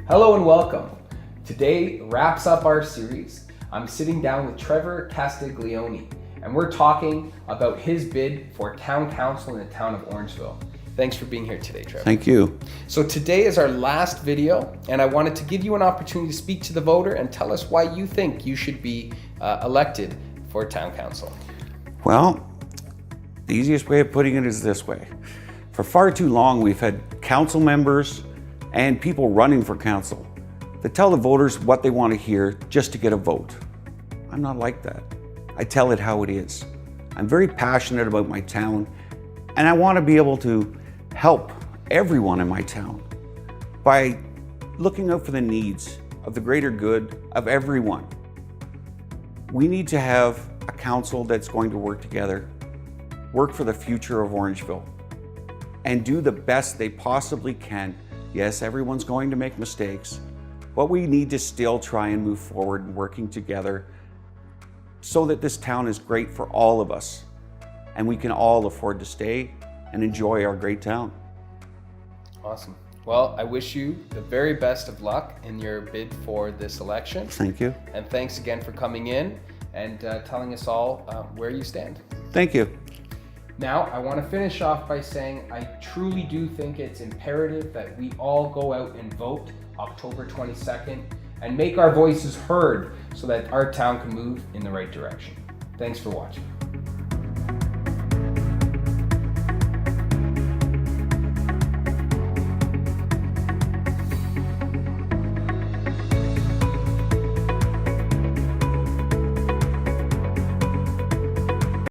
Hello and welcome. Today wraps up our series. I'm sitting down with Trevor Castiglione, and we're talking about his bid for town council in the town of Orangeville. Thanks for being here today, Trevor. Thank you. So today is our last video, and I wanted to give you an opportunity to speak to the voter and tell us why you think you should be elected for town council. Well, the easiest way of putting it is this way. For far too long, we've had council members and people running for council that tell the voters what they want to hear just to get a vote. I'm not like that. I tell it how it is. I'm very passionate about my town, and I want to be able to help everyone in my town by looking out for the needs of the greater good of everyone. We need to have a council that's going to work together, work for the future of Orangeville, and do the best they possibly can. Yes, everyone's going to make mistakes, but we need to still try and move forward and working together so that this town is great for all of us and we can all afford to stay and enjoy our great town. Awesome. Well, I wish you the very best of luck in your bid for this election. Thank you. And thanks again for coming in and telling us all where you stand. Thank you. Now, I want to finish off by saying I truly do think it's imperative that we all go out and vote October 22nd and make our voices heard so that our town can move in the right direction. Thanks for watching.